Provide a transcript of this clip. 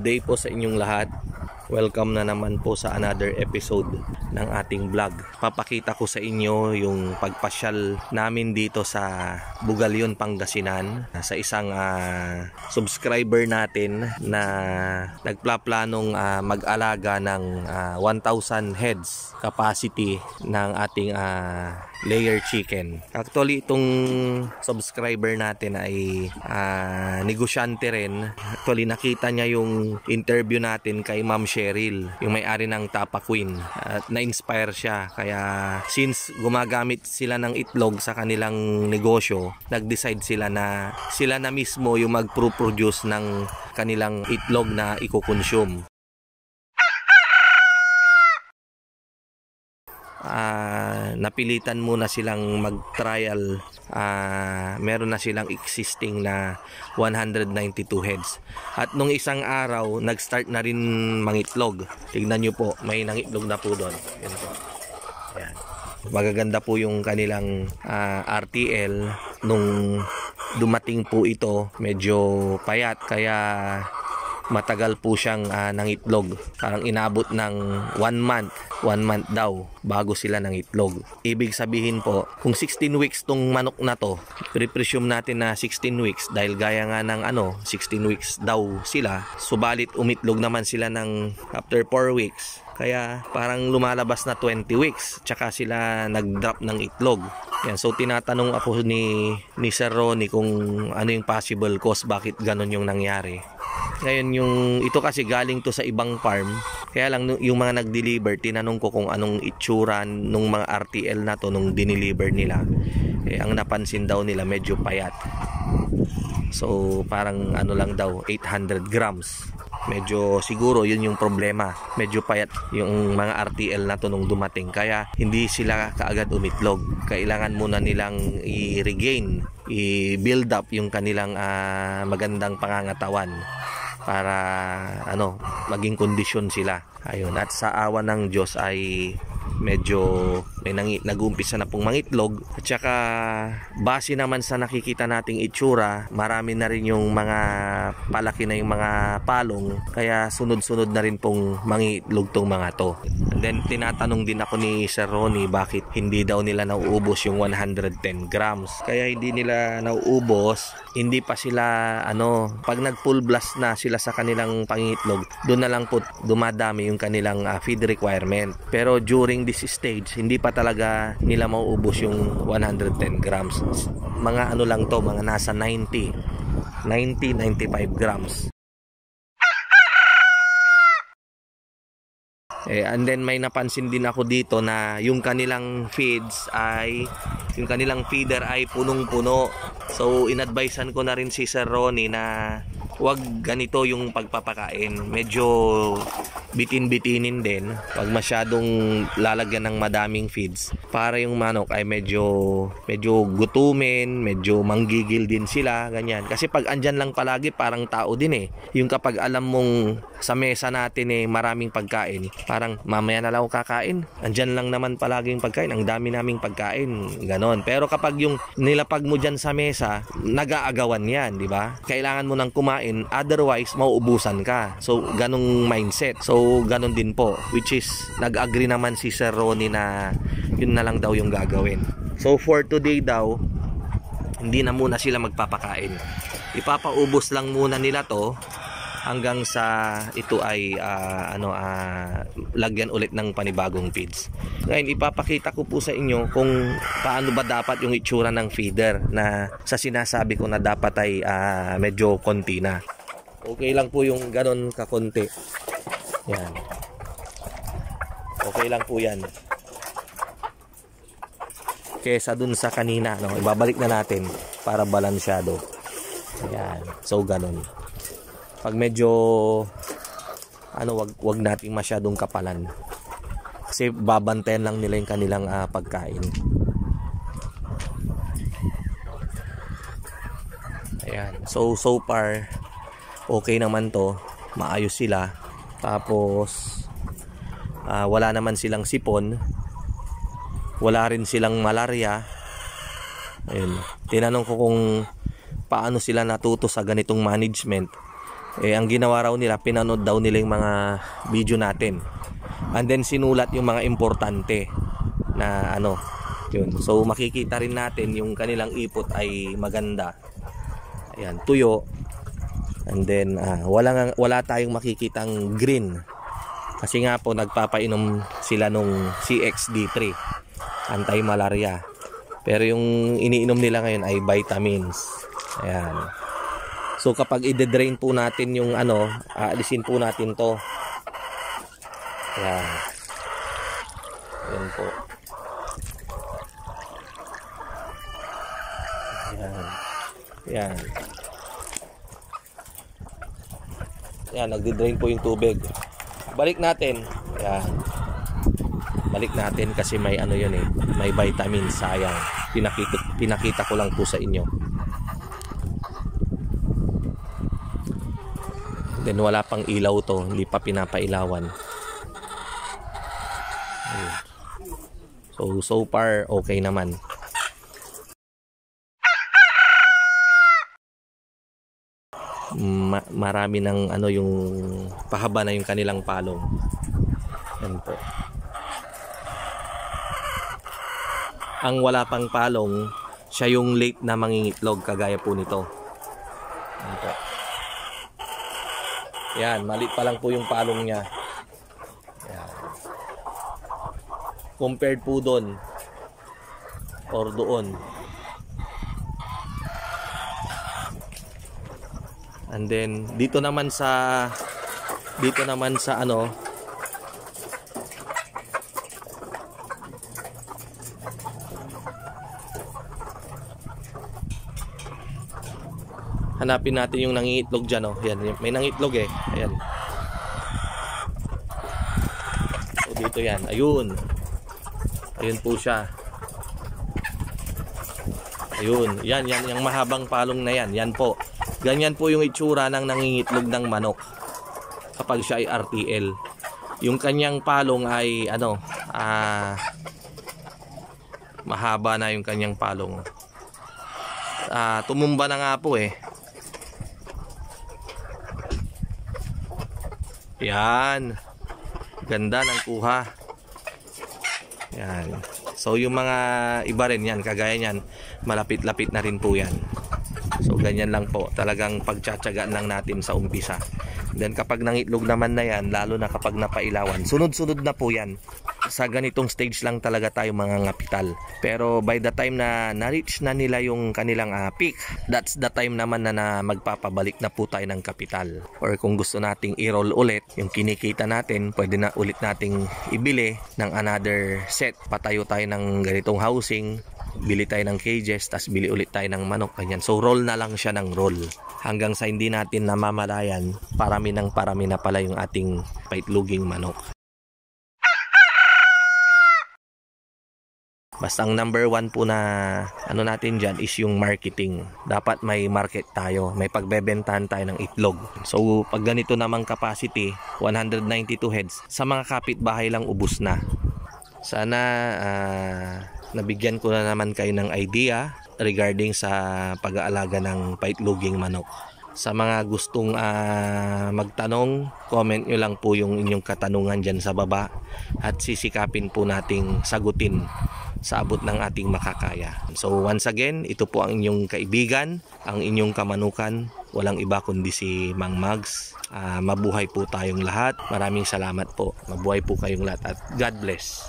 Good day po sa inyong lahat. Welcome na naman po sa another episode ng ating vlog. Papakita ko sa inyo yung pagpasyal namin dito sa Bugalyon, Pangasinan sa isang subscriber natin na nagplaplanong mag-alaga ng 1,000 heads capacity ng ating layer chicken. Actually, itong subscriber natin ay negosyante rin. Actually, nakita niya yung interview natin kay Ma'am Cheryl, yung may-ari ng Tapa Queen, at na-inspire siya. Kaya since gumagamit sila ng itlog sa kanilang negosyo, nag-decide sila na mismo yung mag-produce ng kanilang itlog na i-consume. Napilitan muna silang mag-trial. Meron na silang existing na 192 heads. At nung isang araw, nag-start na rin mangitlog. Tignan nyo po, may nangitlog na po doon. Yan po. Ayan. Magaganda po yung kanilang RTL. Nung dumating po ito, medyo payat. Kaya matagal po siyang nangitlog. Parang inabot ng 1 month. 1 month daw bago sila nangitlog. Ibig sabihin po, kung 16 weeks tong manok na to, pre-presume natin na 16 weeks dahil gaya nga ng 16 weeks daw sila. Subalit umitlog naman sila ng after 4 weeks. Kaya parang lumalabas na 20 weeks tsaka sila nag-drop ng itlog. Yan, so tinatanong ako ni Sir Ronnie kung ano yung possible cause, bakit ganun yung nangyari. Ngayon, ito kasi galing to sa ibang farm. Kaya lang yung mga nag-deliver, tinanong ko kung anong itsura nung mga RTL na to nung dineliver nila. Ang napansin daw nila medyo payat. So parang lang daw, 800 grams. Medyo siguro yun yung problema. Medyo payat yung mga RTL na to nung dumating. Kaya hindi sila kaagad umitlog. Kailangan muna nilang i-regain, i-build up yung kanilang magandang pangangatawan para maging kondisyon sila. Ayun, at sa awa ng Diyos ay medyo may nag-uumpisa na pong mangitlog. At saka base naman sa nakikita nating itsura, marami na rin yung mga palaki na yung mga palong, kaya sunod-sunod na rin pong mangitlog tong mga to. And then tinatanong din ako ni Sir Ronnie bakit hindi daw nila nauubos yung 110 grams. Kaya hindi nila nauubos, hindi pa sila pag nag full blast na sila sa kanilang pangitlog, doon na lang po dumadami yung kanilang feed requirement. Pero during this stage, hindi pa talaga nila mauubos yung 110 grams. Mga lang to, mga nasa 90-95 grams. And then may napansin din ako dito na yung kanilang feeder ay punong-puno. So inadvisean ko na rin si Sir Ronnie na wag ganito yung pagpapakain. Medyo bitin-bitinin din pag masyadong lalagyan ng madaming feeds, para yung manok ay medyo gutumin, medyo manggigil din sila, ganyan. Kasi pag andyan lang palagi, parang tao din yung kapag alam mong sa mesa natin maraming pagkain, parang mamaya na lang ako kakain, andyan lang naman palaging pagkain, ang dami naming pagkain, ganon. Pero kapag yung nilapag mo dyan sa mesa, nag-aagawan yan, di ba? Kailangan mo nang kumain, otherwise mauubusan ka. So ganong mindset. So ganon din po, which is nag-agree naman si Sir Ronnie na yun na lang daw yung gagawin. So for today daw, hindi na muna sila magpapakain. Ipapaubos lang muna nila to hanggang sa ito ay lagyan ulit ng panibagong feeds. Ngayon, ipapakita ko po sa inyo kung paano ba dapat yung itsura ng feeder na sa sinasabi ko na dapat ay medyo konti na. Okay lang po yung ganon kakonti. Yan. Okay lang po yan. Kesa dun sa kanina, ibabalik na natin para balansyado. Yan. So ganon. Pag medyo wag nating masyadong kapalan. Kasi babantayan lang nila yung kanilang pagkain. Ayan. So far okay naman to. Maayos sila. Tapos wala naman silang sipon, wala rin silang malaria. Ayun. Tinanong ko kung paano sila natuto sa ganitong management. Ang ginawa raw nila, pinanood daw nila yung mga video natin. And then sinulat yung mga importante na ano, yun. So makikita rin natin yung kanilang ipot ay maganda. Ayan, tuyo. And then wala tayong makikitang green. Kasi nga po nagpapainom sila nung CXD3, anti-malaria. Pero yung iniinom nila ngayon ay vitamins. Ayan. So kapag i-drain po natin yung ano, aalisin po natin to. Ayan. Ayan po. Ayan. Ayan. Ayan, nagdi-drain po yung tubig. Balik natin. Ayan. Balik natin kasi may ano yun eh. May vitamins, sayang. Pinakita ko lang po sa inyo. Then wala pang ilaw to, hindi pa pinapailawan. So far okay naman. Marami ng ano yung pahaba na yung kanilang palong. Yan po. Ang wala pang palong, siya yung late na mangingitlog kagaya po nito. Yan po. Yan, maliit pa lang po yung palong niya. Yan. Compared po doon or doon. And then dito naman sa ano, hanapin natin yung nangingitlog dyan, oh. Yan, may nangitlog eh. Ayan. So dito yan. Ayun. Ayun po siya. Ayun. Yan. Yung mahabang palong na yan. Yan po. Ganyan po yung itsura ng nangingitlog ng manok kapag siya ay RTL. Yung kanyang palong ay ano, mahaba na yung kanyang palong. Tumumba na nga po eh. Yan. Ganda ng kuha. Yan. So yung mga iba rin yan, kagaya yan, malapit-lapit na rin po yan. So ganyan lang po, talagang pagtsatsagaan lang natin sa umpisa. Then kapag nangitlog naman na yan, lalo na kapag napailawan, sunod-sunod na po yan. Sa ganitong stage lang talaga tayo mga ngapital. Pero by the time na na-reach na nila yung kanilang peak, that's the time naman na magpapabalik na po tayo ng kapital. Or kung gusto nating i-roll ulit, yung kinikita natin, pwede na ulit nating ibili ng another set. Patayo tayo ng ganitong housing, bili tayo ng cages, tas bili ulit tayo ng manok, ganyan. So roll na lang siya ng roll hanggang sa hindi natin namamalayan, parami na pala yung ating paitloging manok. Basta ang number one po na ano natin dyan is yung marketing. Dapat may market tayo, may pagbebentahan tayo ng itlog. So pag ganito namang capacity, 192 heads, sa mga kapitbahay lang ubos na. Sana nabigyan ko na naman kayo ng idea regarding sa pag-aalaga ng paitloging manok. Sa mga gustong magtanong, comment nyo lang po yung inyong katanungan dyan sa baba at sisikapin po nating sagutin sa abot ng ating makakaya. So once again, ito po ang inyong kaibigan, ang inyong kamanukan, walang iba kundi si Mang Mags. Mabuhay po tayong lahat. Maraming salamat po. Mabuhay po kayong lahat at God bless.